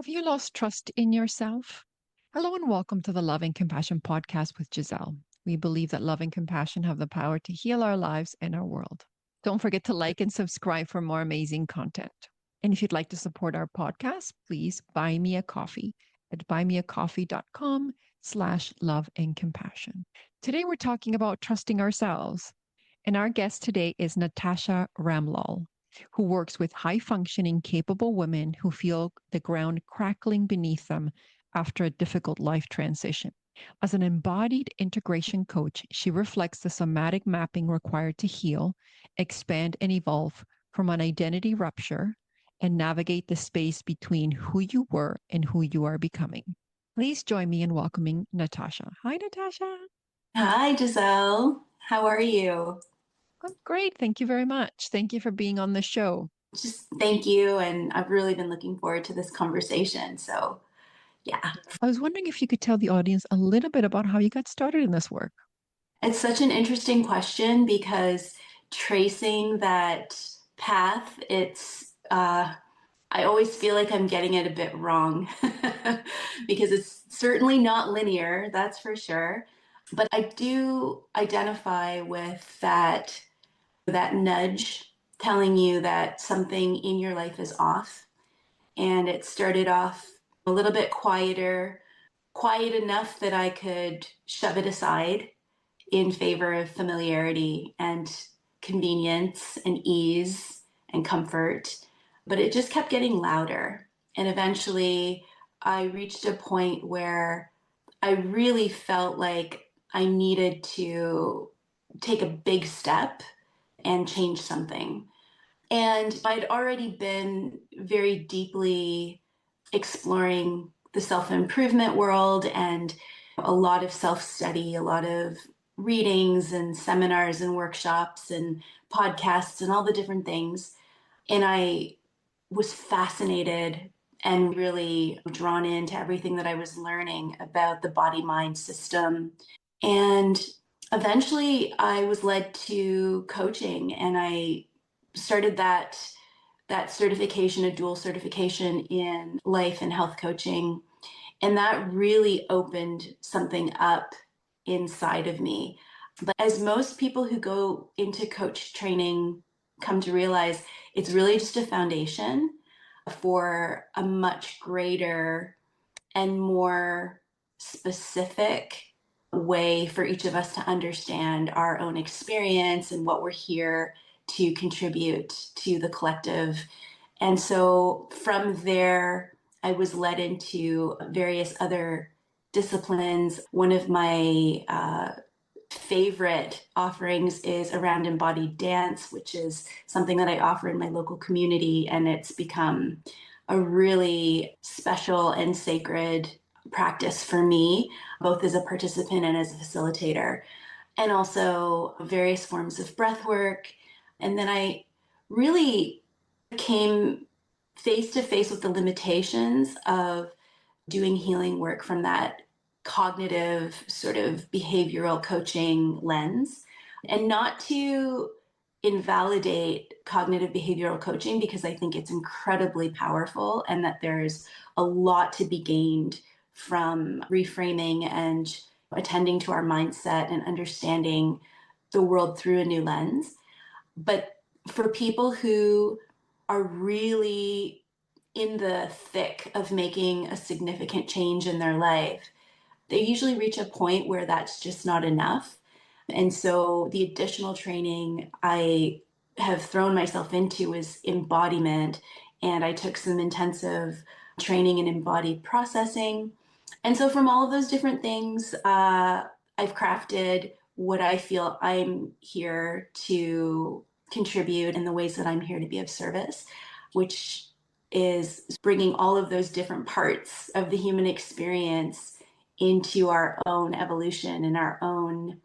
Have you lost trust in yourself? Hello and welcome to the Love and Compassion podcast with Giselle. We believe that love and compassion have the power to heal our lives and our world. Don't forget to like and subscribe for more amazing content. And if you'd like to support our podcast, please buy me a coffee at buymeacoffee.com/love and compassion. Today we're talking about trusting ourselves. And our guest today is Natasha Ramlall, who works with high functioning, capable women who feel the ground crackling beneath them after a difficult life transition. As an embodied integration coach, she reflects the somatic mapping required to heal, expand, and evolve from an identity rupture and navigate the space between who you were and who you are becoming. Please join me in welcoming Natasha. Hi, Natasha. Hi, Giselle. How are you? I'm great. Thank you very much. Thank you for being on the show. Just thank you. And I've really been looking forward to this conversation. So, yeah, I was wondering if you could tell the audience a little bit about how you got started in this work. it's such an interesting question because tracing that path, I always feel like I'm getting it a bit wrong because it's certainly not linear, that's for sure. But I do identify with that nudge telling you that something in your life is off. And it started off a little bit quieter, quiet enough that I could shove it aside in favor of familiarity and convenience and ease and comfort. But it just kept getting louder. And eventually I reached a point where I really felt like I needed to take a big step and change something. And I'd already been very deeply exploring the self improvement world and a lot of self study, a lot of readings and seminars and workshops and podcasts and all the different things. And I was fascinated and really drawn into everything that I was learning about the body mind system. And eventually I was led to coaching, and I started that certification, a dual certification in life and health coaching. And that really opened something up inside of me. But as most people who go into coach training come to realize, it's really just a foundation for a much greater and more specific way for each of us to understand our own experience and what we're here to contribute to the collective. And so from there, I was led into various other disciplines. One of my favorite offerings is around embodied dance, which is something that I offer in my local community. And it's become a really special and sacred practice for me, both as a participant and as a facilitator, and also various forms of breath work. And then I really came face to face with the limitations of doing healing work from that cognitive sort of behavioral coaching lens, and not to invalidate cognitive behavioral coaching, because I think it's incredibly powerful and that there's a lot to be gained from reframing and attending to our mindset and understanding the world through a new lens. But for people who are really in the thick of making a significant change in their life, they usually reach a point where that's just not enough. And so the additional training I have thrown myself into is embodiment. And I took some intensive training in embodied processing. And so from all of those different things, I've crafted what I feel I'm here to contribute in the ways that I'm here to be of service, which is bringing all of those different parts of the human experience into our own evolution and our own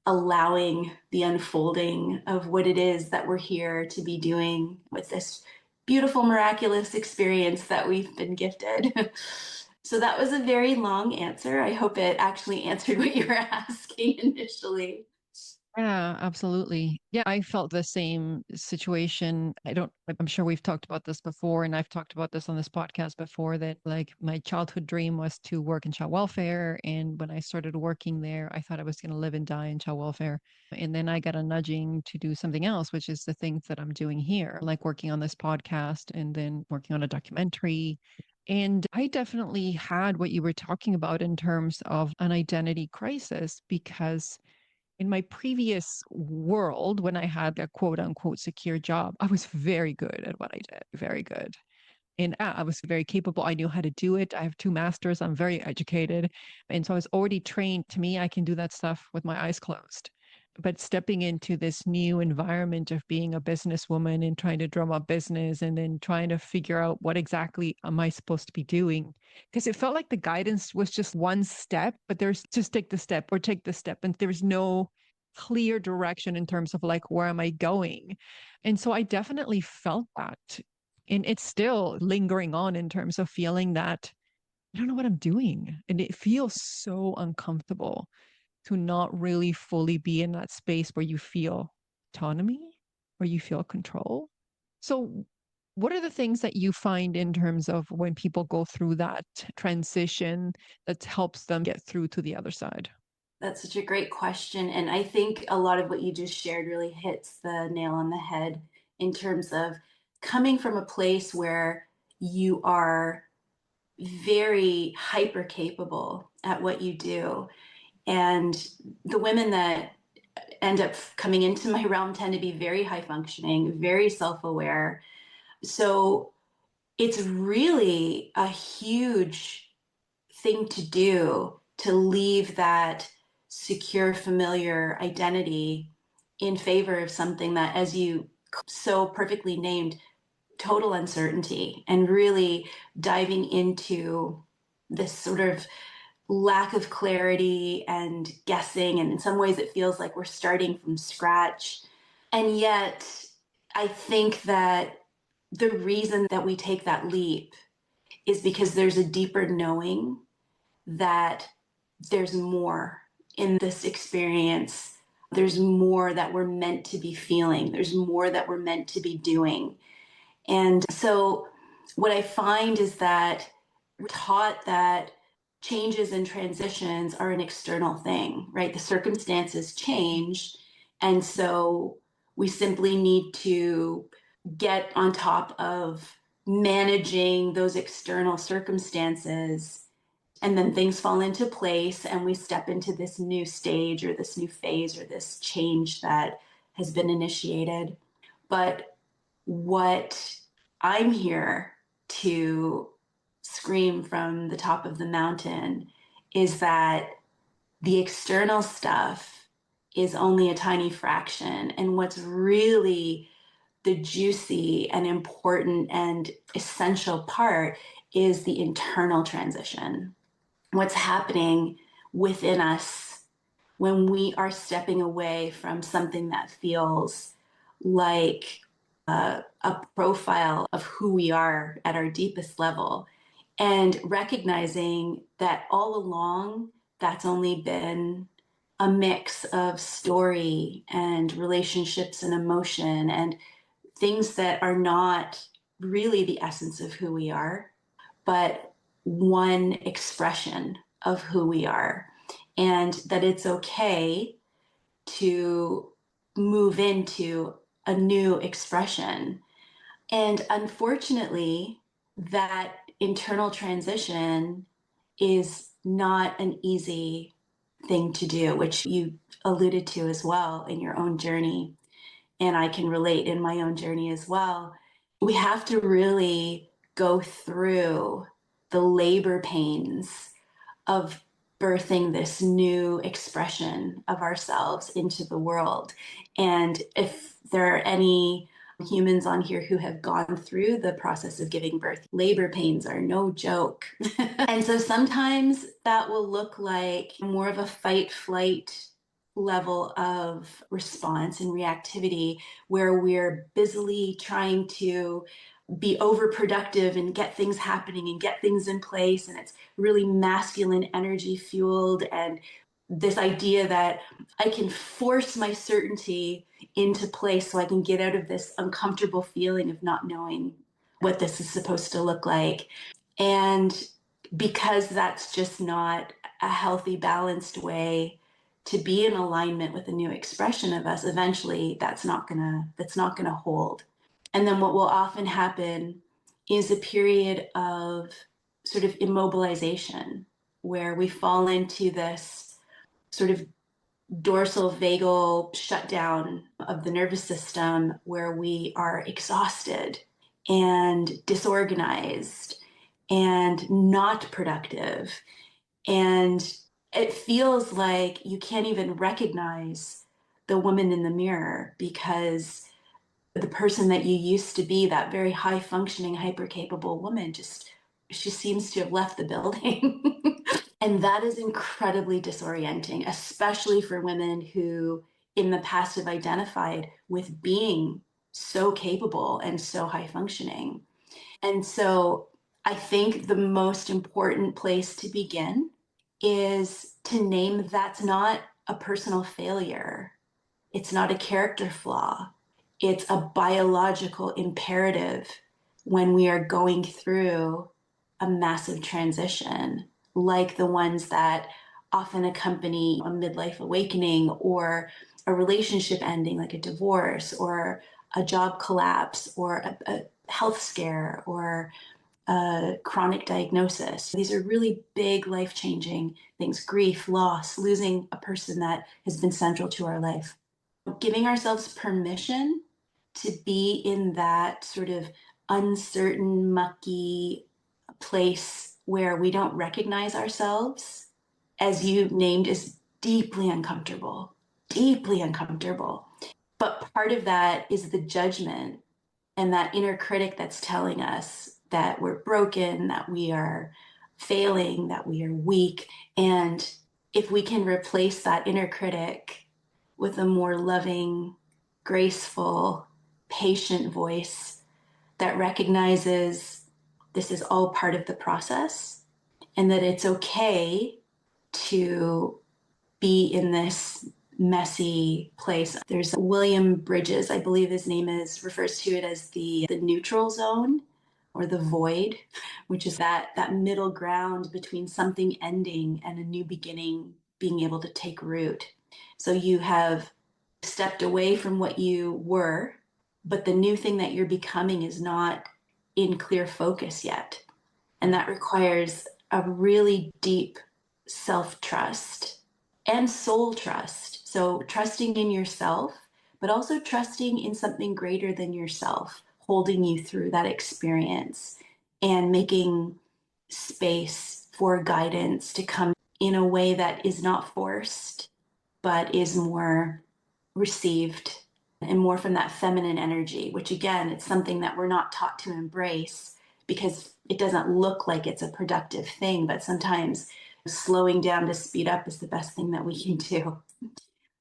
allowing the unfolding of what it is that we're here to be doing with this beautiful, miraculous experience that we've been gifted. So that was a very long answer. I hope it actually answered what you were asking initially. Yeah, absolutely. Yeah, I felt the same situation. I'm sure we've talked about this before, and I've talked about this on this podcast before that like my childhood dream was to work in child welfare. And when I started working there, I thought I was going to live and die in child welfare. And then I got a nudging to do something else, which is the things that I'm doing here, like working on this podcast and then working on a documentary. And I definitely had what you were talking about in terms of an identity crisis because in my previous world, when I had a quote unquote secure job, I was very good at what I did, very good. And I was very capable. I knew how to do it. I have two masters. I'm very educated. And so I was already trained. To me, I can do that stuff with my eyes closed. But stepping into this new environment of being a businesswoman and trying to drum up business and then trying to figure out what exactly am I supposed to be doing? Because it felt like the guidance was just one step, but there's just take the step or take the step. And there's no clear direction in terms of like, where am I going? And so I definitely felt that. And it's still lingering on in terms of feeling that I don't know what I'm doing. And it feels so uncomfortable to not really fully be in that space where you feel autonomy, where you feel control. So, what are the things that you find in terms of when people go through that transition that helps them get through to the other side? That's such a great question. And I think a lot of what you just shared really hits the nail on the head in terms of coming from a place where you are very hyper capable at what you do. And the women that end up coming into my realm tend to be very high functioning, very self aware. So it's really a huge thing to do to leave that secure, familiar identity in favor of something that, as you so perfectly named, total uncertainty, and really diving into this sort of lack of clarity and guessing. And in some ways, it feels like we're starting from scratch. And yet, I think that the reason that we take that leap is because there's a deeper knowing that there's more in this experience. There's more that we're meant to be feeling. There's more that we're meant to be doing. And so, what I find is that we're taught that changes and transitions are an external thing, right? The circumstances change. And so, we simply need to get on top of managing those external circumstances, and then things fall into place and we step into this new stage or this new phase or this change that has been initiated. But what I'm here to scream from the top of the mountain is that the external stuff is only a tiny fraction, and what's really the juicy and important and essential part is the internal transition. What's happening within us when we are stepping away from something that feels like a profile of who we are at our deepest level, and recognizing that all along that's only been a mix of story and relationships and emotion and things that are not really the essence of who we are, but one expression of who we are. And that it's okay to move into a new expression. And unfortunately, that internal transition is not an easy thing to do, which you alluded to as well in your own journey. And I can relate in my own journey as well. We have to really go through the labor pains of birthing this new expression of ourselves into the world. And if there are any humans on here who have gone through the process of giving birth, labor pains are no joke. And so sometimes that will look like more of a fight flight level of response and reactivity, where we're busily trying to be overproductive and get things happening and get things in place, and it's really masculine energy fueled, and this idea that I can force my certainty into place so I can get out of this uncomfortable feeling of not knowing what this is supposed to look like. And because that's just not a healthy, balanced way to be in alignment with a new expression of us, eventually that's not gonna hold. And then what will often happen is a period of sort of immobilization where we fall into this sort of dorsal vagal shutdown of the nervous system where we are exhausted and disorganized and not productive. And it feels like you can't even recognize the woman in the mirror because the person that you used to be, that very high functioning, hyper capable woman, just she seems to have left the building. And that is incredibly disorienting, especially for women who in the past have identified with being so capable and so high functioning. And so I think the most important place to begin is to name that's not a personal failure. It's not a character flaw. It's a biological imperative when we are going through a massive transition, like the ones that often accompany a midlife awakening or a relationship ending, like a divorce or a job collapse or a health scare or a chronic diagnosis. These are really big life changing things: grief, loss, losing a person that has been central to our life. Giving ourselves permission to be in that sort of uncertain, mucky place where we don't recognize ourselves, as you named, is deeply uncomfortable, deeply uncomfortable. But part of that is the judgment and that inner critic that's telling us that we're broken, that we are failing, that we are weak. And if we can replace that inner critic with a more loving, graceful, patient voice that recognizes this is all part of the process and that it's okay to be in this messy place. There's William Bridges, I believe his name is, refers to it as the neutral zone or the void, which is that middle ground between something ending and a new beginning being able to take root. So you have stepped away from what you were, but the new thing that you're becoming is not in clear focus yet. And that requires a really deep self trust and soul trust. So, trusting in yourself, but also trusting in something greater than yourself, holding you through that experience and making space for guidance to come in a way that is not forced, but is more received and more from that feminine energy, which again, it's something that we're not taught to embrace because it doesn't look like it's a productive thing. But sometimes slowing down to speed up is the best thing that we can do.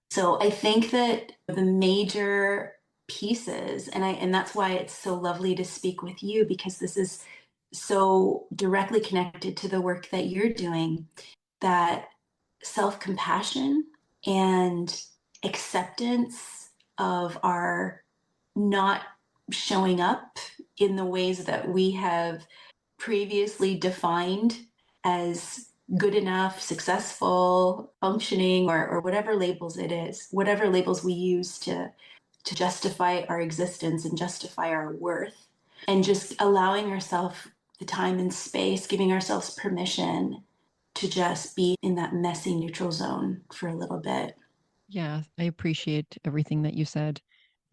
So I think that the major pieces, and that's why it's so lovely to speak with you, because this is so directly connected to the work that you're doing, that self-compassion and acceptance of our not showing up in the ways that we have previously defined as good enough, successful, functioning, or whatever labels it is, whatever labels we use to justify our existence and justify our worth, and just allowing ourselves the time and space, giving ourselves permission to just be in that messy neutral zone for a little bit. Yeah, I appreciate everything that you said.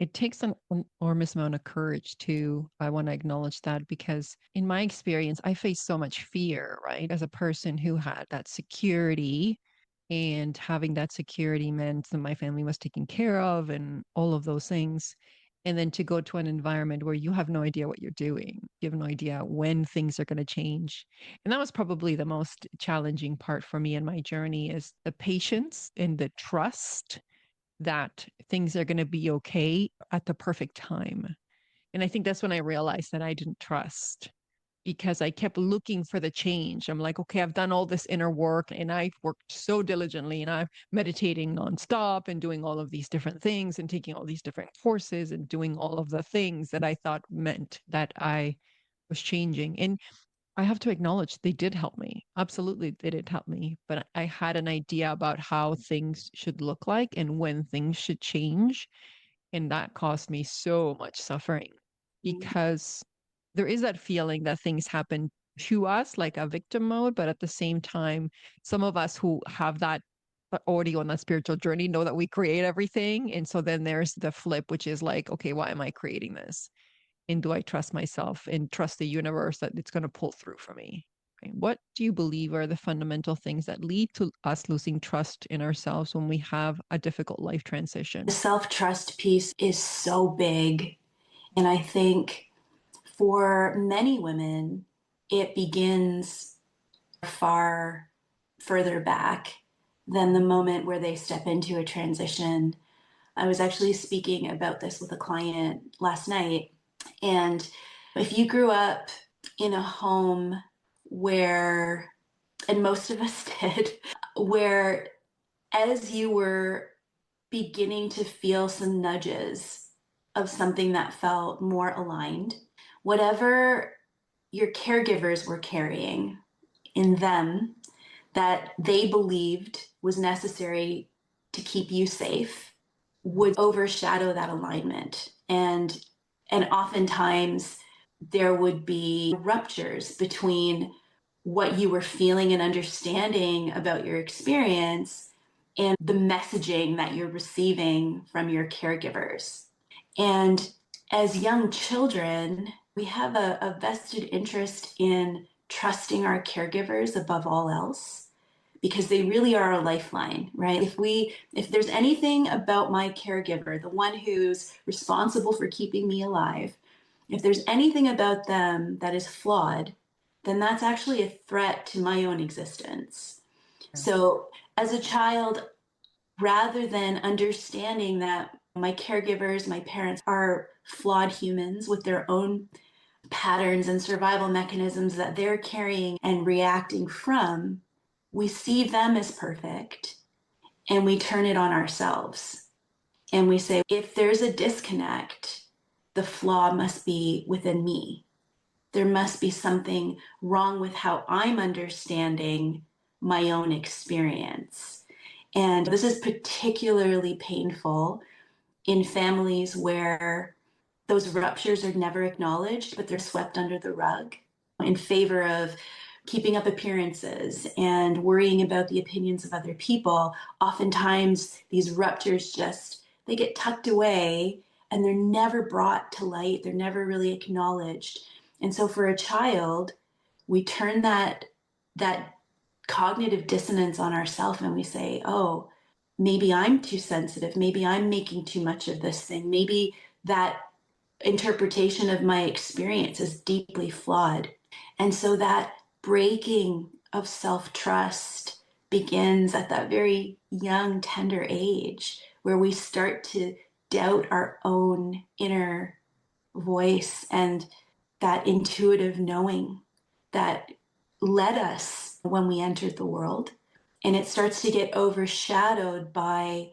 It takes an enormous amount of courage to, I want to acknowledge that because in my experience, I faced so much fear, right? As a person who had that security, and having that security meant that my family was taken care of and all of those things. And then to go to an environment where you have no idea what you're doing, you have no idea when things are going to change. And that was probably the most challenging part for me in my journey is the patience and the trust that things are going to be okay at the perfect time. And I think that's when I realized that I didn't trust. because I kept looking for the change. I'm like, okay, I've done all this inner work and I've worked so diligently and I'm meditating nonstop and doing all of these different things and taking all these different courses and doing all of the things that I thought meant that I was changing. And I have to acknowledge they did help me. Absolutely, they did help me. But I had an idea about how things should look like and when things should change. And that caused me so much suffering because there is that feeling that things happen to us like a victim mode. But at the same time, some of us who have that already on that spiritual journey know that we create everything. And so then there's the flip, which is like, okay, why am I creating this? And do I trust myself and trust the universe that it's going to pull through for me? Right? What do you believe are the fundamental things that lead to us losing trust in ourselves when we have a difficult life The transition? self-trust piece is so big. And I think for many women, it begins far further back than the moment where they step into a transition. I was actually speaking about this with a client last night. And if you grew up in a home where, and most of us did, where as you were beginning to feel some nudges of something that felt more aligned, whatever your caregivers were carrying in them that they believed was necessary to keep you safe would overshadow that alignment. And oftentimes there would be ruptures between what you were feeling and understanding about your experience and the messaging that you're receiving from your caregivers. And as young children, we have a vested interest in trusting our caregivers above all else because they really are a lifeline, right? If there's anything about my caregiver, the one who's responsible for keeping me alive, if there's anything about them that is flawed, then that's actually a threat to my own existence. So as a child, rather than understanding that my caregivers, my parents are flawed humans with their own patterns and survival mechanisms that they're carrying and reacting from, we see them as perfect and we turn it on ourselves. And we say, if there's a disconnect, the flaw must be within me. There must be something wrong with how I'm understanding my own experience. And this is particularly painful in families where those ruptures are never acknowledged, but they're swept under the rug in favor of keeping up appearances and worrying about the opinions of other people. Oftentimes these ruptures they get tucked away and they're never brought to light. They're never really acknowledged. And so for a child, we turn that cognitive dissonance on ourselves and we say, oh, maybe I'm too sensitive. Maybe I'm making too much of this thing. Maybe that interpretation of my experience is deeply flawed. And so that breaking of self-trust begins at that very young, tender age where we start to doubt our own inner voice and that intuitive knowing that led us when we entered the world. And it starts to get overshadowed by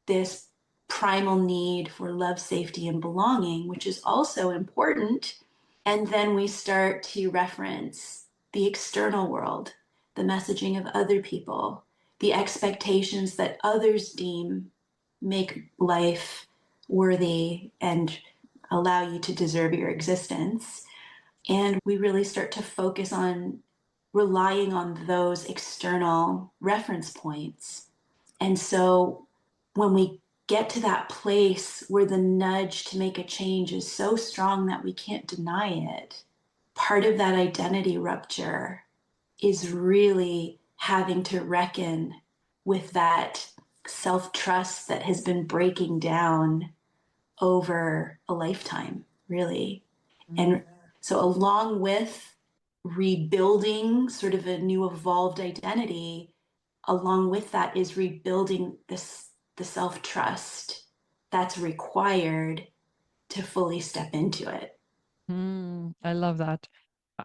this primal need for love, safety, and belonging, which is also important. And then we start to reference the external world, the messaging of other people, the expectations that others deem make life worthy and allow you to deserve your existence. And we really start to focus on relying on those external reference points. And so when we get to that place where the nudge to make a change is so strong that we can't deny it, part of that identity rupture is really having to reckon with that self-trust that has been breaking down over a lifetime, really. And so, along with rebuilding sort of a new evolved identity, along with that is rebuilding the self trust that's required to fully step into it. I love that.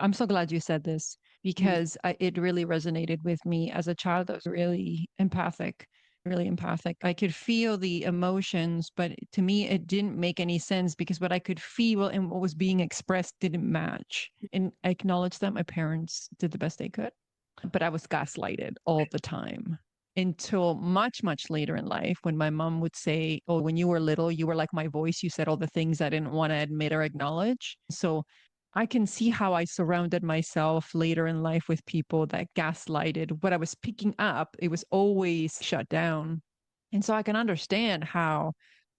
I'm so glad you said this because it really resonated with me as a child. I was really empathic, really empathic. I could feel the emotions, but to me, it didn't make any sense because what I could feel and what was being expressed didn't match. And I acknowledge that my parents did the best they could, but I was gaslighted all the time until much, much later in life when my mom would say, "Oh, when you were little, you were like my voice. You said all the things I didn't want to admit or acknowledge." So I can see how I surrounded myself later in life with people that gaslighted what I was picking up. It was always shut down. And so I can understand how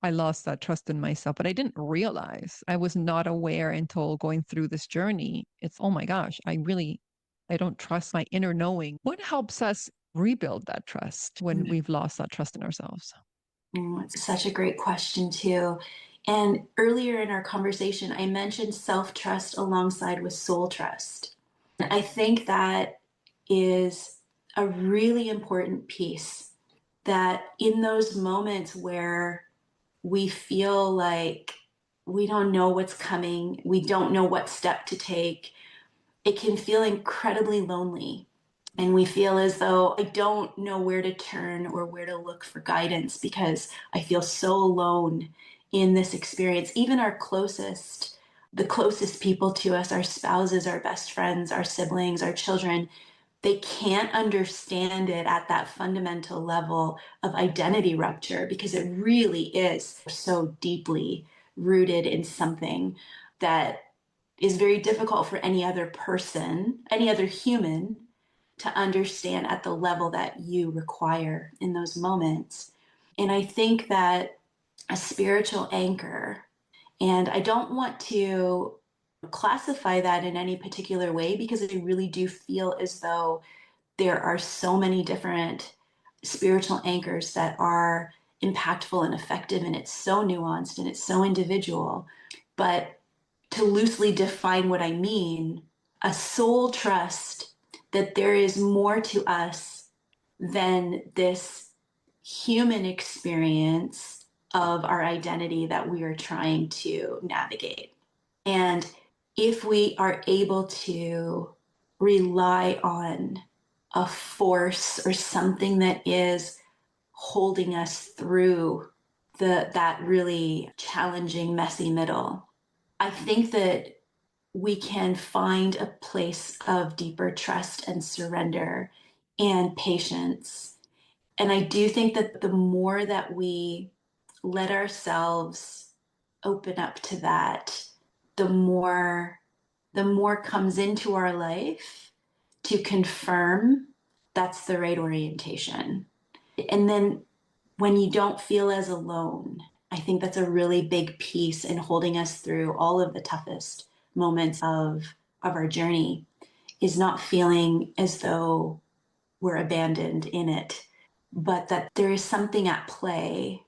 I lost that trust in myself, but I didn't realize. I was not aware until going through this journey. It's, oh my gosh, I don't trust my inner knowing. What helps us rebuild that trust when we've lost that trust in ourselves? It's such a great question, too. And earlier in our conversation, I mentioned self trust alongside with soul trust. I think that is a really important piece that in those moments where we feel like we don't know what's coming, we don't know what step to take, it can feel incredibly lonely. And we feel as though I don't know where to turn or where to look for guidance because I feel so alone in this experience. Even the closest people to us, our spouses, our best friends, our siblings, our children, they can't understand it at that fundamental level of identity rupture because it really is so deeply rooted in something that is very difficult for any other person, any other human to understand at the level that you require in those moments. And I think that a spiritual anchor, and I don't want to classify that in any particular way because I really do feel as though there are so many different spiritual anchors that are impactful and effective, and it's so nuanced and it's so individual. But to loosely define what I mean, a soul trust that there is more to us than this human experience of our identity that we are trying to navigate. And if we are able to rely on a force or something that is holding us through that really challenging, messy middle, I think that we can find a place of deeper trust and surrender and patience. And I do think that the more that we let ourselves open up to that, the more the more comes into our life to confirm that's the right orientation. And then when you don't feel as alone, I think that's a really big piece in holding us through all of the toughest moments of our journey is not feeling as though we're abandoned in it, but that there is something at play,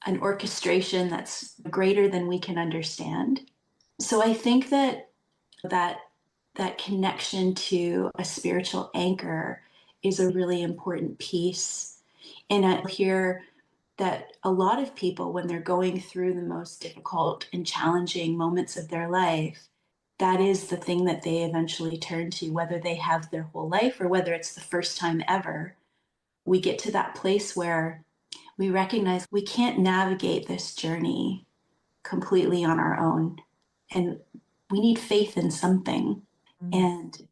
an orchestration that's greater than we can understand. So I think that that connection to a spiritual anchor is a really important piece. And I hear that a lot of people, when they're going through the most difficult and challenging moments of their life, that is the thing that they eventually turn to, whether they have their whole life or whether it's the first time ever. We get to that place where we recognize we can't navigate this journey completely on our own. And we need faith in something. Mm. And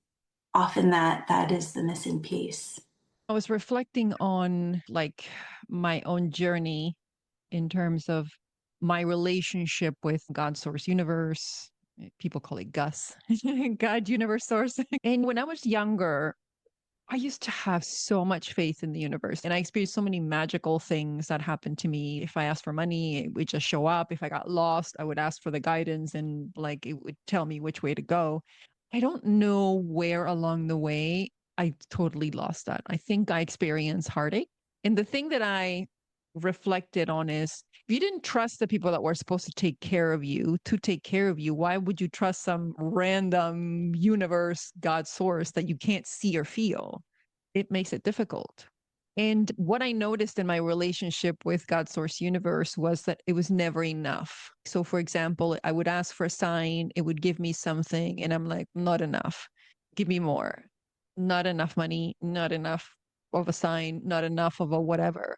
often that is the missing piece. I was reflecting on like my own journey in terms of my relationship with God, source, universe. People call it Gus, God, universe, source. And when I was younger, I used to have so much faith in the universe, and I experienced so many magical things that happened to me. If I asked for money, it would just show up. If I got lost, I would ask for the guidance and like it would tell me which way to go. I don't know where along the way I totally lost that. I think I experienced heartache. And the thing that I reflected on is if you didn't trust the people that were supposed to take care of you to take care of you, why would you trust some random universe, God source that you can't see or feel? It makes it difficult. And what I noticed in my relationship with God Source Universe was that it was never enough. So, for example, I would ask for a sign, it would give me something, and I'm like, not enough. Give me more. Not enough money, not enough of a sign, not enough of a whatever.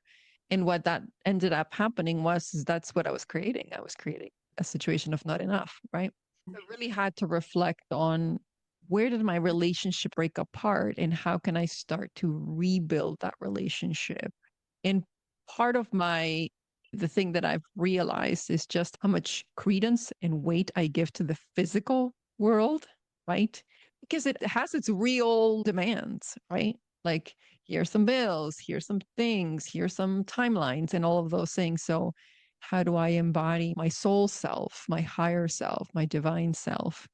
And what that ended up happening was that's what I was creating. I was creating a situation of not enough, right? I really had to reflect on where did my relationship break apart and how can I start to rebuild that relationship? And part of the thing that I've realized is just how much credence and weight I give to the physical world, right? Because it has its real demands, right? Like, here's some bills, here's some things, here's some timelines, and all of those things. So, how do I embody my soul self, my higher self, my divine self,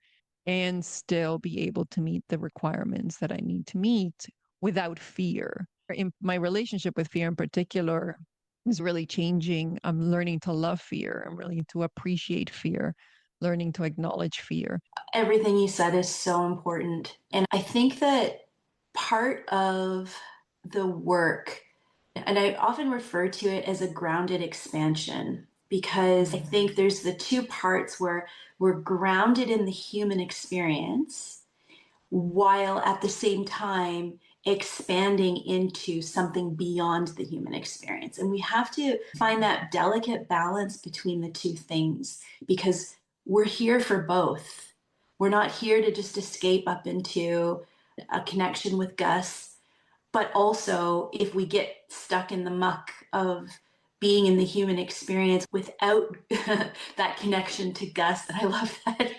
and still be able to meet the requirements that I need to meet without fear? In my relationship with fear in particular is really changing. I'm learning to love fear. I'm learning to appreciate fear, learning to acknowledge fear. Everything you said is so important. And I think that part of the work, and I often refer to it as a grounded expansion, because I think there's the two parts where we're grounded in the human experience while at the same time expanding into something beyond the human experience. And we have to find that delicate balance between the two things, because we're here for both. We're not here to just escape up into a connection with Gus, but also if we get stuck in the muck of being in the human experience without that connection to Gus, and I love that.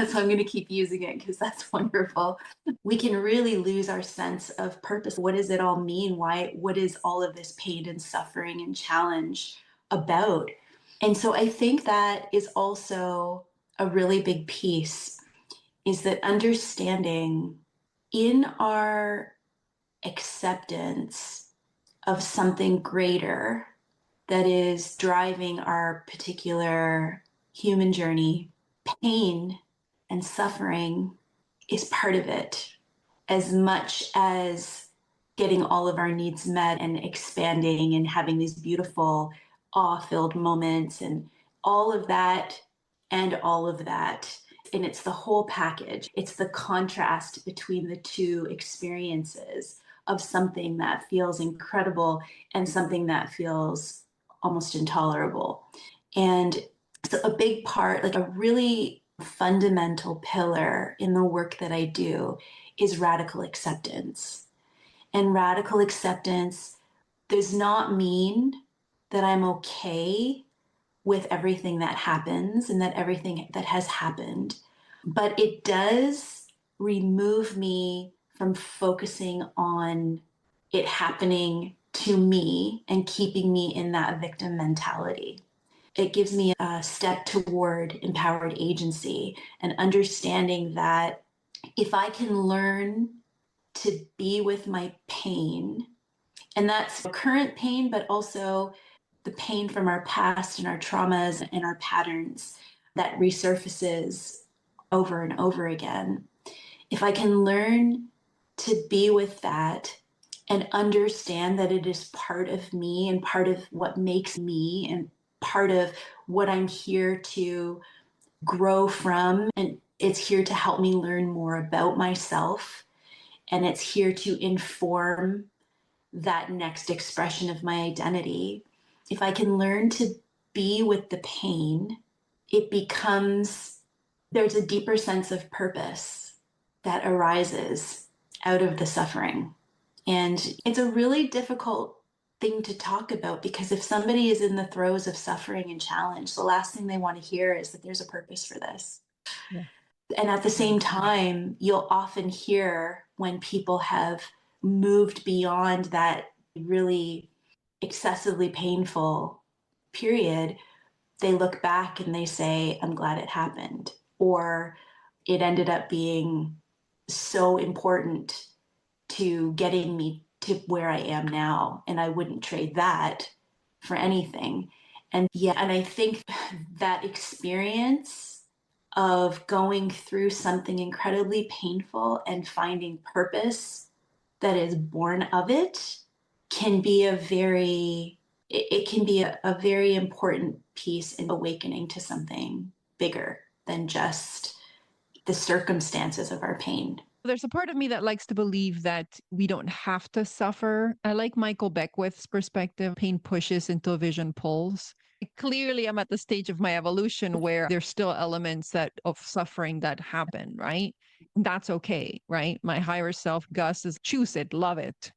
So I'm going to keep using it because that's wonderful. We can really lose our sense of purpose. What does it all mean? What is all of this pain and suffering and challenge about? And so I think that is also a really big piece, is that understanding in our acceptance of something greater that is driving our particular human journey, pain and suffering is part of it, as much as getting all of our needs met and expanding and having these beautiful awe filled moments and all of that and all of that. And it's the whole package. It's the contrast between the two experiences of something that feels incredible and something that feels almost intolerable. And so a big part, like a really fundamental pillar in the work that I do, is radical acceptance. And radical acceptance does not mean that I'm okay with everything that happens and that everything that has happened, but it does remove me from focusing on it happening to me and keeping me in that victim mentality. It gives me a step toward empowered agency and understanding that if I can learn to be with my pain, and that's current pain, but also the pain from our past and our traumas and our patterns that resurfaces over and over again. If I can learn to be with that and understand that it is part of me and part of what makes me and part of what I'm here to grow from, and it's here to help me learn more about myself, and it's here to inform that next expression of my identity. If I can learn to be with the pain, it becomes, there's a deeper sense of purpose that arises out of the suffering. And it's a really difficult thing to talk about, because if somebody is in the throes of suffering and challenge, the last thing they want to hear is that there's a purpose for this. Yeah. And at the Yeah. same time, you'll often hear when people have moved beyond that really excessively painful period, they look back and they say, I'm glad it happened. Or it ended up being so important to getting me to where I am now. And I wouldn't trade that for anything. And yeah, and I think that experience of going through something incredibly painful and finding purpose that is born of it can be it can be a very important piece in awakening to something bigger than just the circumstances of our pain. There's a part of me that likes to believe that we don't have to suffer. I like Michael Beckwith's perspective pain pushes until vision pulls. Clearly, I'm at the stage of my evolution where there's still elements that of suffering that happen, right? That's okay, right? My higher self, Gus, is choose it, love it.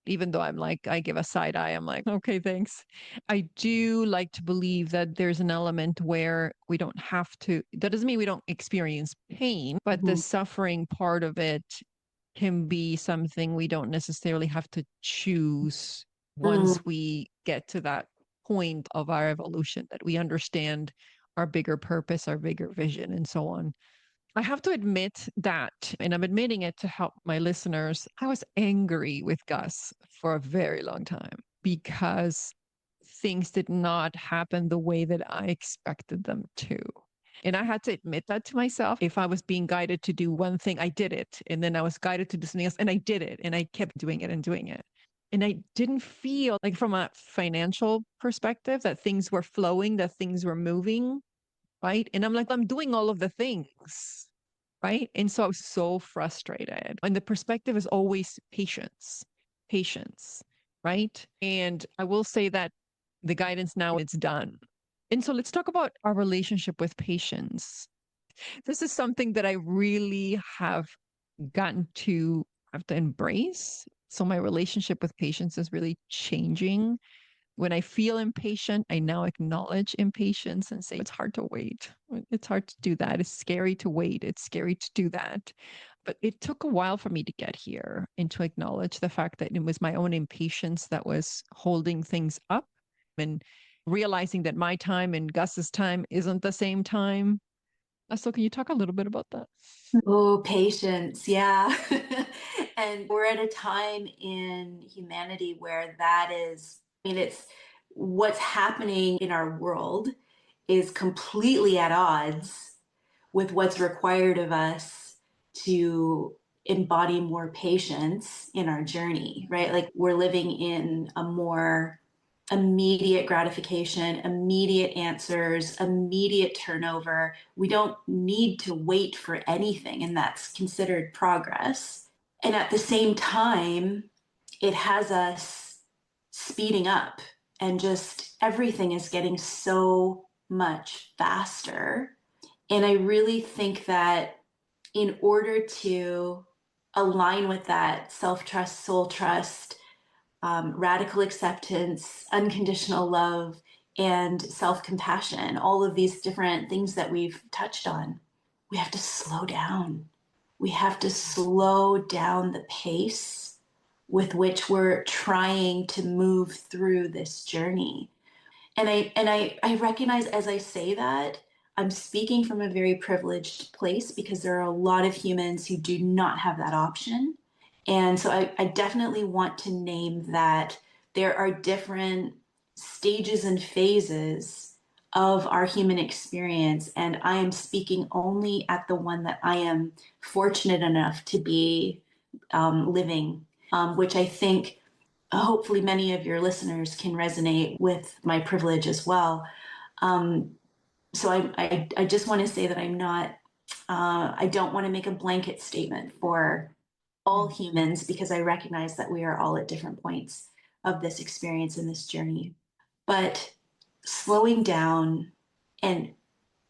Even though I'm like, I give a side eye, I'm like, okay, thanks. I do like to believe that there's an element where we don't have to, that doesn't mean we don't experience pain, but the Mhm. suffering part of it can be something we don't necessarily have to choose Mm, once we get to that point of our evolution, that we understand our bigger purpose, our bigger vision, and so on. I have to admit that, and I'm admitting it to help my listeners. I was angry with Gus for a very long time because things did not happen the way that I expected them to. And I had to admit that to myself. If I was being guided to do one thing, I did it. And then I was guided to do something else, and I did it. And I kept doing it and doing it. And I didn't feel like, from a financial perspective, that things were flowing, that things were moving, right? And I'm like, I'm doing all of the things, right? And so I was so frustrated. And the perspective is always patience, patience, right? And I will say that the guidance now it's done. And so let's talk about our relationship with patience. This is something that I really gotten to have to embrace. So my relationship with patience is really changing. When I feel impatient, I now acknowledge impatience and say, it's hard to wait. It's hard to do that. It's scary to wait. It's scary to do that. But it took a while for me to get here and to acknowledge the fact that it was my own impatience that was holding things up, and realizing that my time and Gus's time isn't the same time. So, can you talk a little bit about that? oh, patience. Yeah. And we're at a time in humanity where that is, I mean, it's what's happening in our world is completely at odds with what's required of us to embody more patience in our journey, right? Like we're living in a more immediate gratification, immediate answers, immediate turnover. We don't need to wait for anything, and that's considered progress. And at the same time, it has us speeding up, and just everything is getting so much faster. And I really think that in order to align with that self trust, soul trust, radical acceptance, unconditional love, and self compassion, all of these different things that we've touched on, we have to slow down. We have to slow down the pace with which we're trying to move through this journey. And I recognize as I say that, I'm speaking from a very privileged place because there are a lot of humans who do not have that option. And so I definitely want to name that there are different stages and phases of our human experience. And I am speaking only at the one that I am fortunate enough to be living, which I think hopefully many of your listeners can resonate with my privilege as well. Um, so I just want to say that I don't want to make a blanket statement for Yeah. all humans because I recognize that we are all at different points of this experience and this journey. But slowing down and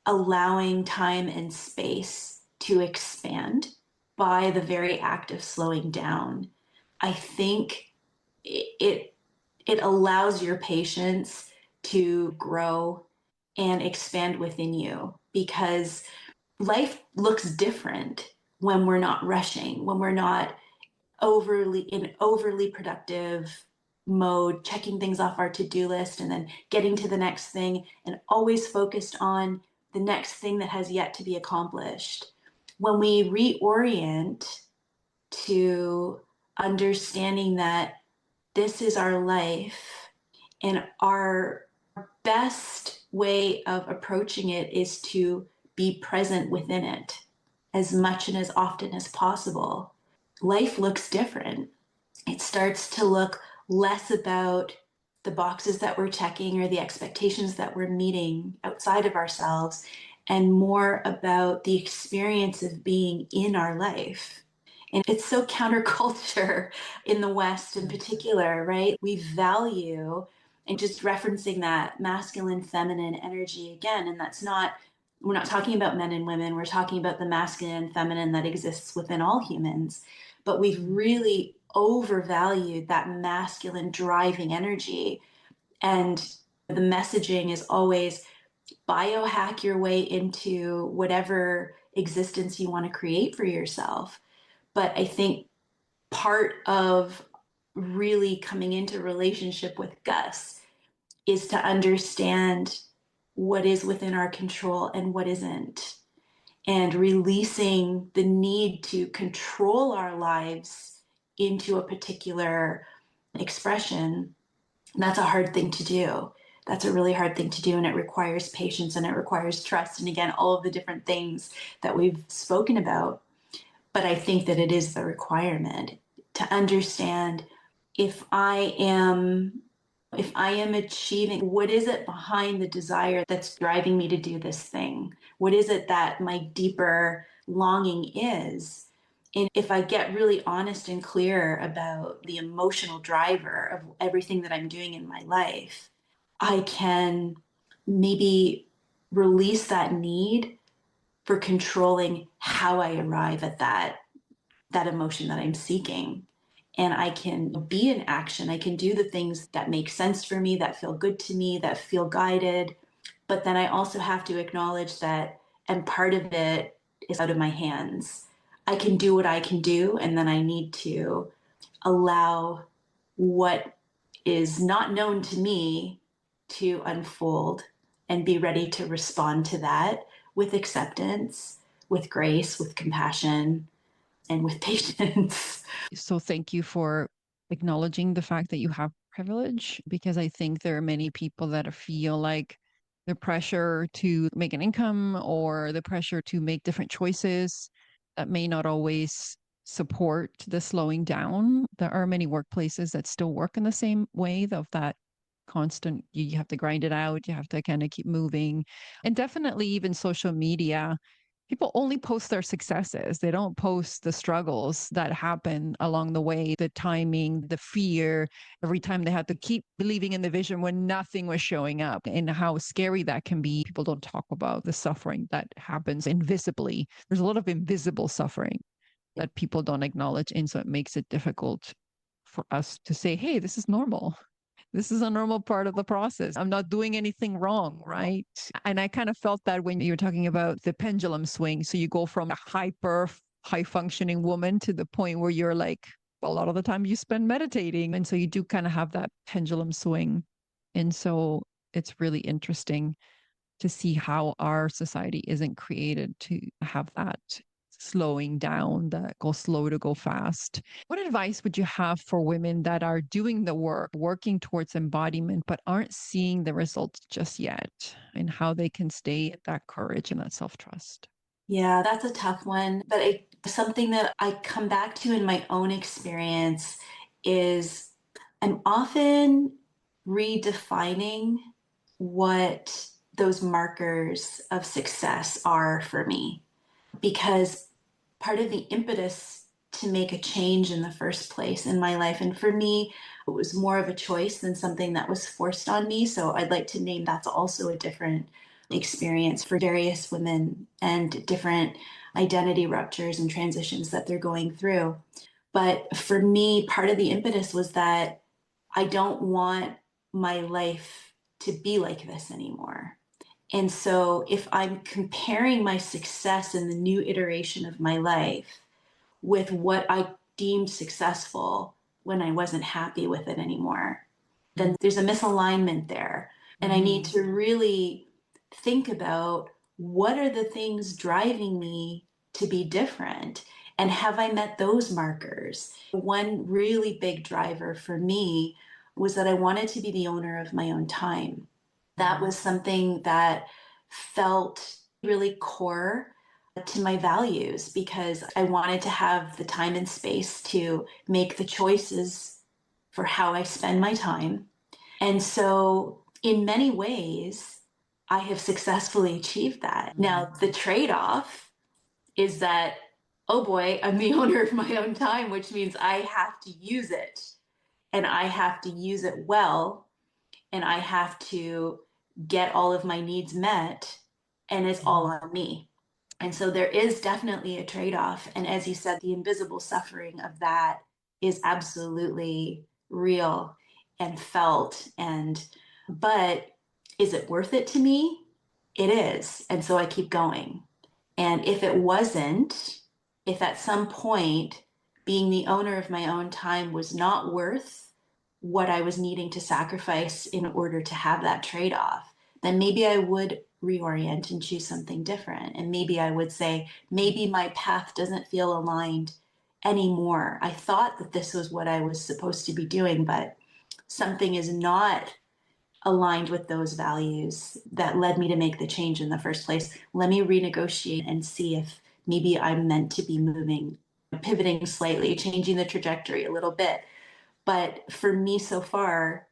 allowing time and space to expand by the very act of slowing down, I think it it allows your patience to grow and expand within you because life looks different when we're not rushing, when we're not overly productive mode, checking things off our to-do list and then getting to the next thing and always focused on the next thing that has yet to be accomplished. When we reorient to understanding that this is our life and our best way of approaching it is to be present within it as much and as often as possible. Life looks different. It starts to look less about the boxes that we're checking or the expectations that we're meeting outside of ourselves, and more about the experience of being in our life. And it's so counterculture in the West in particular, right? We value, and just referencing that masculine, feminine energy again, and that's not, we're not talking about men and women, we're talking about the masculine and feminine that exists within all humans. But we've really overvalued that masculine driving energy. And the messaging is always biohack your way into whatever existence you want to create for yourself. But I think part of really coming into relationship with Gus is to understand what is within our control and what isn't, and releasing the need to control our lives into a particular expression. That's a hard thing to do. That's a really hard thing to do. And it requires patience and it requires trust. And again, all of the different things that we've spoken about. But I think that it is the requirement to understand if I am if I am achieving, what is it behind the desire that's driving me to do this thing? What is it that my deeper longing is? And if I get really honest and clear about the emotional driver of everything that I'm doing in my life, I can maybe release that need for controlling how I arrive at that emotion that I'm seeking. And I can be in action. I can do the things that make sense for me, that feel good to me, that feel guided. But then I also have to acknowledge that, and part of it is out of my hands. I can do what I can do, and then I need to allow what is not known to me to unfold and be ready to respond to that with acceptance, with grace, with compassion, and with patience. So thank you for acknowledging the fact that you have privilege, because I think there are many people that feel like the pressure to make an income or the pressure to make different choices that may not always support the slowing down. There are many workplaces that still work in the same way of that constant, you have to grind it out, you have to kind of keep moving. And definitely even social media, people only post their successes. They don't post the struggles that happen along the way, the timing, the fear, every time they had to keep believing in the vision when nothing was showing up, and how scary that can be. People don't talk about the suffering that happens invisibly. There's a lot of invisible suffering that people don't acknowledge. And so it makes it difficult for us to say, hey, this is normal. This is a normal part of the process. I'm not doing anything wrong, right? And I kind of felt that when you were talking about the pendulum swing. So you go from a high functioning woman to the point where you're like, well, a lot of the time you spend meditating. And so you do kind of have that pendulum swing. And so it's really interesting to see how our society isn't created to have that slowing down, that go slow to go fast. What advice would you have for women that are doing the work, working towards embodiment, but aren't seeing the results just yet, and how they can stay at that courage and that self trust? Yeah, that's a tough one. But something that I come back to in my own experience is I'm often redefining what those markers of success are for me, because part of the impetus to make a change in the first place in my life, and for me, it was more of a choice than something that was forced on me. So I'd like to name that's also a different experience for various women and different identity ruptures and transitions that they're going through. But for me, part of the impetus was that I don't want my life to be like this anymore. And so if I'm comparing my success in the new iteration of my life with what I deemed successful when I wasn't happy with it anymore, then there's a misalignment there. And I need to really think about, what are the things driving me to be different? And have I met those markers? One really big driver for me was that I wanted to be the owner of my own time. That was something that felt really core to my values, because I wanted to have the time and space to make the choices for how I spend my time. And so, in many ways, I have successfully achieved that. Now, the trade off is that, oh boy, I'm the owner of my own time, which means I have to use it and I have to use it well and I have to get all of my needs met, and it's all on me. And so there is definitely a trade off. And as you said, the invisible suffering of that is absolutely real and felt. But is it worth it to me? It is. And so I keep going. And if it wasn't, if at some point being the owner of my own time was not worth what I was needing to sacrifice in order to have that trade off, then maybe I would reorient and choose something different. And maybe I would say, maybe my path doesn't feel aligned anymore. I thought that this was what I was supposed to be doing, but something is not aligned with those values that led me to make the change in the first place. Let me renegotiate and see if maybe I'm meant to be moving, pivoting slightly, changing the trajectory a little bit. But for me so far,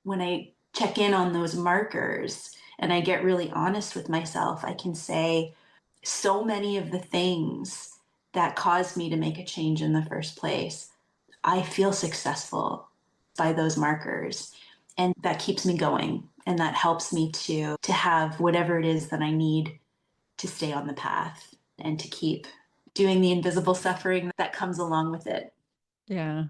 when I check in on those markers and I get really honest with myself, I can say so many of the things that caused me to make a change in the first place, I feel successful by those markers. And that keeps me going. And that helps me to have whatever it is that I need to stay on the path and to keep doing the invisible suffering that comes along with it. Yeah.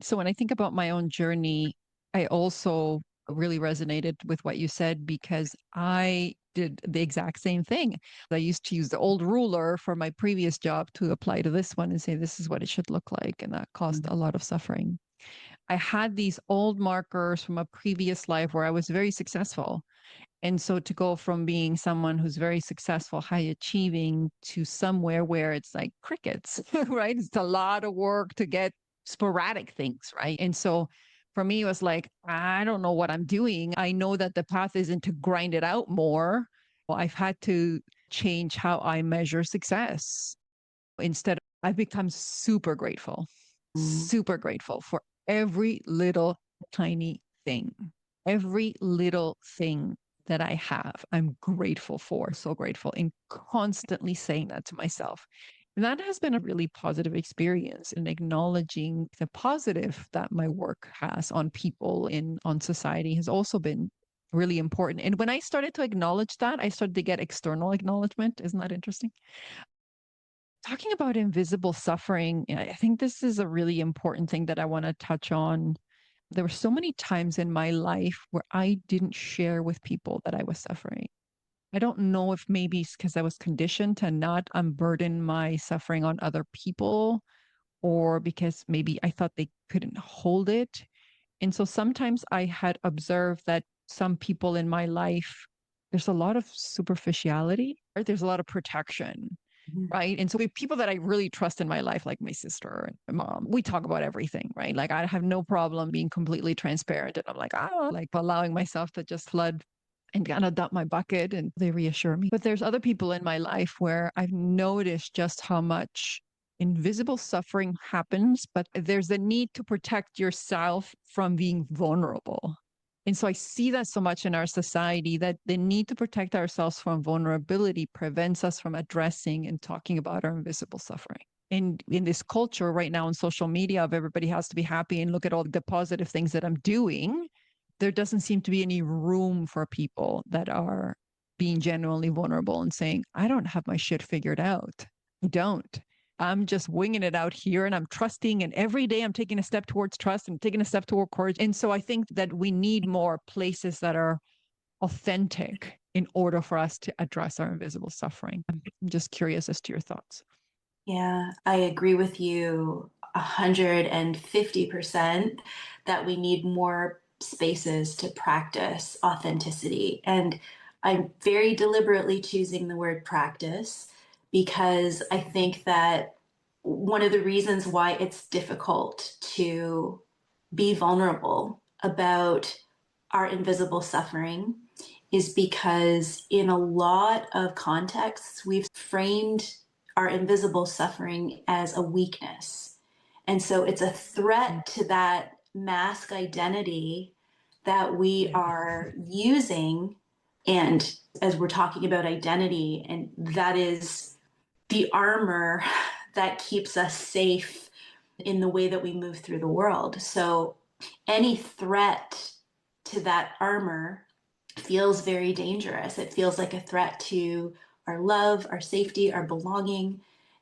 So when I think about my own journey, I also really resonated with what you said because I did the exact same thing. I used to use the old ruler for my previous job to apply to this one and say, this is what it should look like. And that caused a lot of suffering. I had these old markers from a previous life where I was very successful. And so to go from being someone who's very successful, high achieving to somewhere where it's like crickets, right? It's a lot of work to get sporadic things, right? And so for me, it was like, I don't know what I'm doing. I know that the path isn't to grind it out more. Well, I've had to change how I measure success. Instead, I've become Mm. super grateful for every little tiny thing, every little thing that I have. I'm grateful for, so grateful, and constantly saying that to myself. And that has been a really positive experience in acknowledging the positive that my work has on people and on society has also been really important. And when I started to acknowledge that, I started to get external acknowledgement. Isn't that interesting? Talking about invisible suffering, I think this is a really important thing that I want to touch on. There were so many times in my life where I didn't share with people that I was suffering. I don't know if maybe it's because I was conditioned to not unburden my suffering on other people, or because maybe I thought they couldn't hold it. And so sometimes I had observed that some people in my life, there's a lot of superficiality, right? There's a lot of protection, Mhm. right? And so we people that I really trust in my life, like my sister and my mom, we talk about everything, right? Like I have no problem being completely transparent. And I'm like, oh, like allowing myself to just flood and kind of dump my bucket and they reassure me. But there's other people in my life where I've noticed just how much invisible suffering happens, but there's a need to protect yourself from being vulnerable. And so I see that so much in our society that the need to protect ourselves from vulnerability prevents us from addressing and talking about our invisible suffering. And in this culture right now on social media of everybody has to be happy and look at all the positive things that I'm doing, there doesn't seem to be any room for people that are being genuinely vulnerable and saying, I don't have my shit figured out. I don't. I'm just winging it out here and I'm trusting. And every day I'm taking a step towards trust and taking a step toward courage. And so I think that we need more places that are authentic in order for us to address our invisible suffering. I'm just curious as to your thoughts. Yeah, I agree with you 150% that we need more spaces to practice authenticity. And I'm very deliberately choosing the word practice because I think that one of the reasons why it's difficult to be vulnerable about our invisible suffering is because in a lot of contexts, we've framed our invisible suffering as a weakness. And so it's a threat to that mask identity that we Yeah. are using. And as we're talking about identity, and that is the armor that keeps us safe in the way that we move through the world. So any threat to that armor feels very dangerous. It feels like a threat to our love, our safety, our belonging.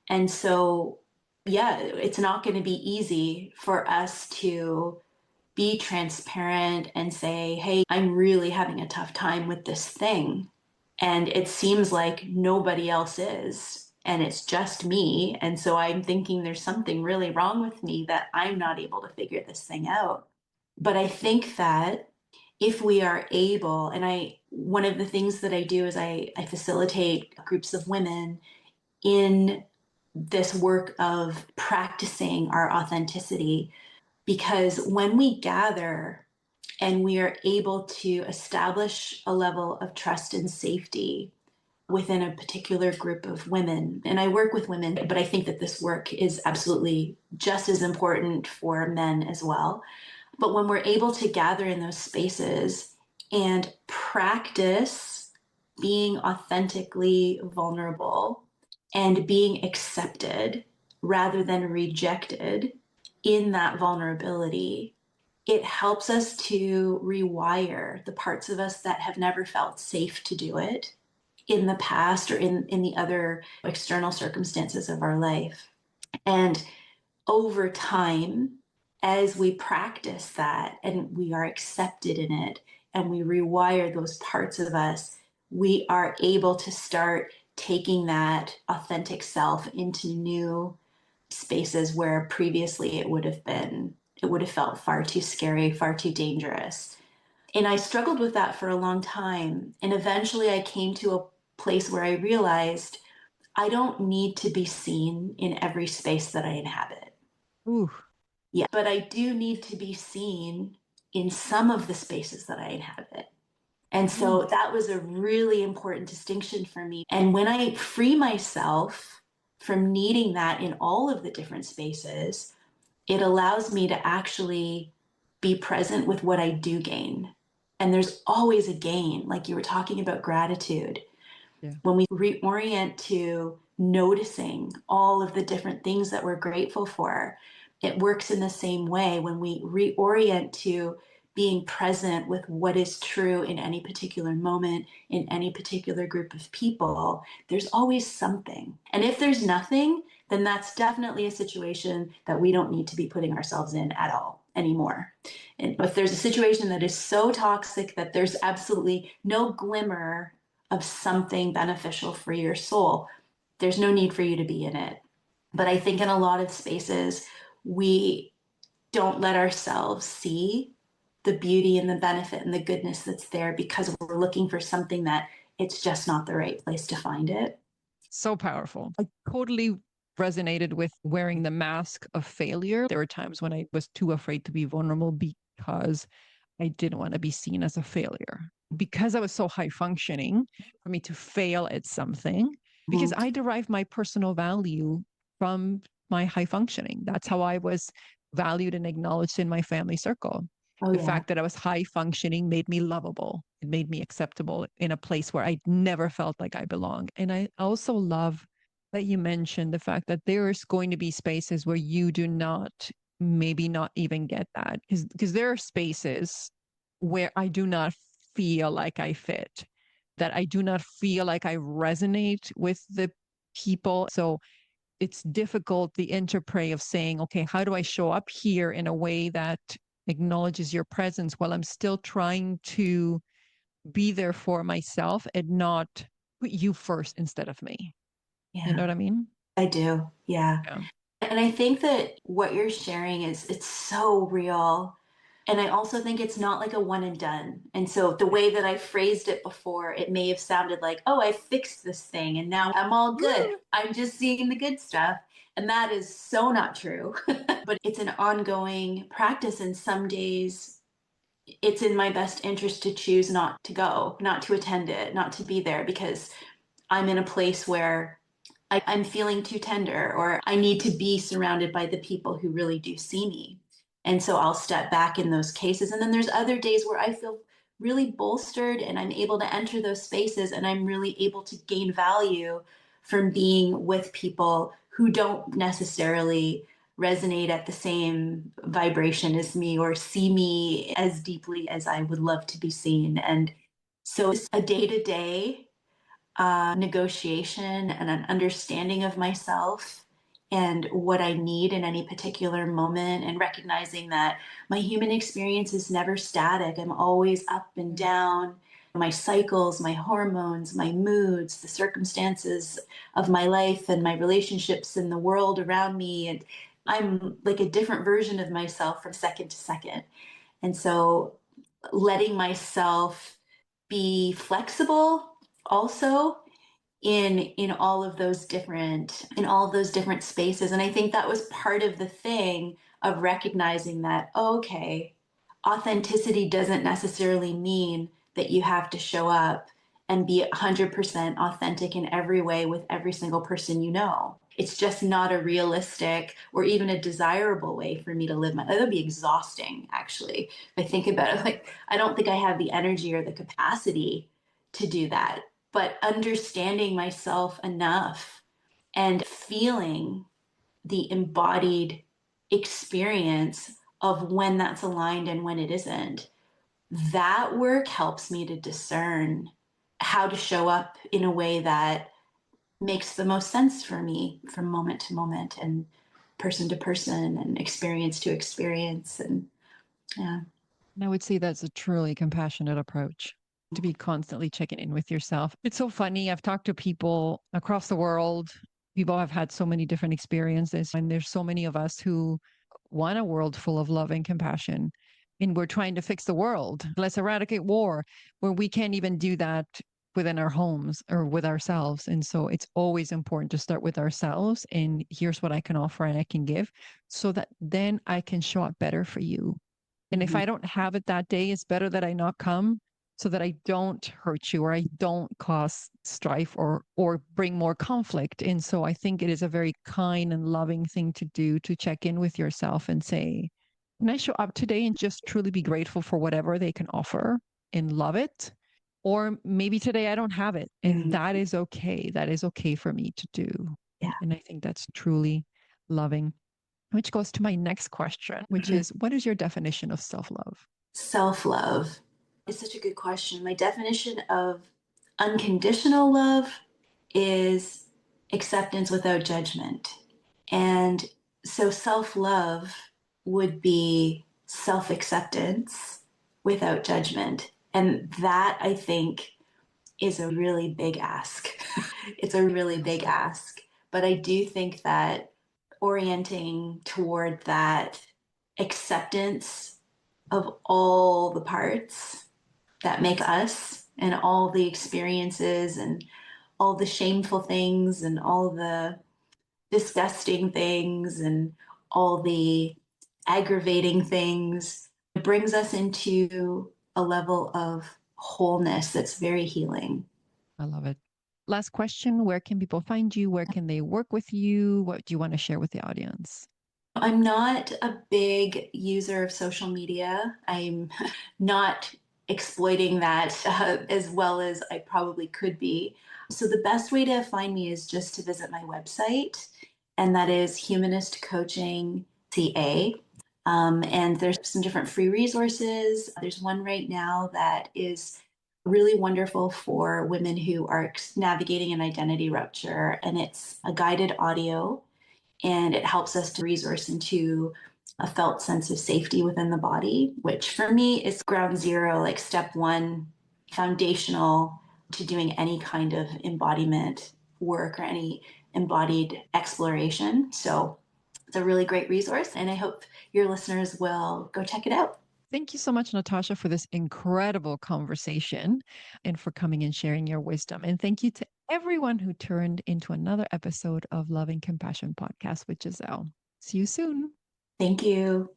And so, yeah, it's not going to be easy for us to be transparent and say, hey, I'm really having a tough time with this thing. And it seems like nobody else is. And it's just me. And so I'm thinking there's something really wrong with me that I'm not able to figure this thing out. But I think that if we are able, and one of the things that I do is I facilitate groups of women in this work of practicing our authenticity, because when we gather and we are able to establish a level of trust and safety within a particular group of women, and I work with women, but I think that this work is absolutely just as important for men as well. But when we're able to gather in those spaces and practice being authentically vulnerable and being accepted rather than rejected in that vulnerability, it helps us to rewire the parts of us that have never felt safe to do it in the past or in the other external circumstances of our life. And over time, as we practice that and we are accepted in it and we rewire those parts of us, we are able to start taking that authentic self into new spaces where previously it would have felt far too scary, far too dangerous. And I struggled with that for a long time. And eventually I came to a place where I realized I don't need to be seen in every space that I inhabit. Ooh. Yeah, but I do need to be seen in some of the spaces that I inhabit. And Mm. so that was a really important distinction for me. And when I free myself from needing that in all of the different spaces, it allows me to actually be present with what I do gain. And there's always a gain, like you were talking about gratitude. Yeah. When we reorient to noticing all of the different things that we're grateful for, it works in the same way. When we reorient to being present with what is true in any particular moment, in any particular group of people, there's always something. And if there's nothing, then that's definitely a situation that we don't need to be putting ourselves in at all anymore. And if there's a situation that is so toxic that there's absolutely no glimmer of something beneficial for your soul, there's no need for you to be in it. But I think in a lot of spaces, we don't let ourselves see the beauty and the benefit and the goodness that's there because we're looking for something that it's just not the right place to find it. So powerful. I totally resonated with wearing the mask of failure. There were times when I was too afraid to be vulnerable because I didn't want to be seen as a failure. Because I was so high functioning, for me to fail at something, because Mm-hmm. I derive my personal value from my high functioning. That's how I was valued and acknowledged in my family circle. Oh, The yeah. fact that I was high functioning made me lovable. It made me acceptable in a place where I never felt like I belong. And I also love that you mentioned the fact that there's going to be spaces where you do not maybe not even get that because there are spaces where I do not feel like I fit, that I do not feel like I resonate with the people. So it's difficult, the interplay of saying, okay, how do I show up here in a way that acknowledges your presence while I'm still trying to be there for myself and not put you first instead of me. You know Yeah, what I mean? I do. Yeah. Yeah. And I think that what you're sharing is it's so real. And I also think it's not like a one and done. And so the way that I phrased it before, it may have sounded like, oh, I fixed this thing and now I'm all good. I'm just seeing the good stuff. And that is so not true. But it's an ongoing practice. And some days it's in my best interest to choose not to go, not to attend it, not to be there because I'm in a place where I'm feeling too tender or I need to be surrounded by the people who really do see me. And so I'll step back in those cases. And then there's other days where I feel really bolstered and I'm able to enter those spaces and I'm really able to gain value from being with people who don't necessarily resonate at the same vibration as me or see me as deeply as I would love to be seen. And so it's a day to day negotiation and an understanding of myself and what I need in any particular moment, and recognizing that my human experience is never static. I'm always up and down. My cycles, my hormones, my moods, the circumstances of my life and my relationships and the world around me. And I'm like a different version of myself from second to second. And so letting myself be flexible also in all of those different spaces. And I think that was part of the thing of recognizing that, oh, okay, authenticity doesn't necessarily mean that you have to show up and be 100% authentic in every way with every single person you know. It's just not a realistic or even a desirable way for me to live my life. That would be exhausting, actually. If I think about it, like, I don't think I have the energy or the capacity to do that. But understanding myself enough and feeling the embodied experience of when that's aligned and when it isn't, that work helps me to discern how to show up in a way that makes the most sense for me from moment to moment and person to person and experience to experience. And yeah. And I would say that's a truly compassionate approach, to be constantly checking in with yourself. It's so funny. I've talked to people across the world. People have had so many different experiences, and there's so many of us who want a world full of love and compassion. And we're trying to fix the world. Let's eradicate war, where we can't even do that within our homes or with ourselves. And so it's always important to start with ourselves. And here's what I can offer and I can give, so that then I can show up better for you. And if Mhm. I don't have it that day, it's better that I not come, so that I don't hurt you or I don't cause strife or bring more conflict. And so I think it is a very kind and loving thing to do, to check in with yourself and say, can I show up today and just truly be grateful for whatever they can offer and love it? Or maybe today I don't have it. And Mhm. that is okay. That is okay for me to do. Yeah. And I think that's truly loving. Which goes to my next question, which Mhm. is, what is your definition of self love? Self love is such a good question. My definition of unconditional love is acceptance without judgment. And so self love would be self acceptance without judgment. And that, I think, is a really big ask. It's a really big ask. But I do think that orienting toward that acceptance of all the parts that make us and all the experiences and all the shameful things and all the disgusting things and all the aggravating things, it brings us into a level of wholeness that's very healing. I love it. Last question. Where can people find you? Where can they work with you? What do you want to share with the audience? I'm not a big user of social media. I'm not exploiting that as well as I probably could be. So the best way to find me is just to visit my website, and that is Humanist Coaching CA. And there's some different free resources. There's one right now that is really wonderful for women who are navigating an identity rupture, and it's a guided audio and it helps us to resource into a felt sense of safety within the body, which for me is ground zero, like step one, foundational to doing any kind of embodiment work or any embodied exploration. So it's a really great resource, and I hope your listeners will go check it out. Thank you so much, Natasha, for this incredible conversation and for coming and sharing your wisdom. And thank you to everyone who turned into another episode of Love and Compassion Podcast with Giselle. See you soon. Thank you.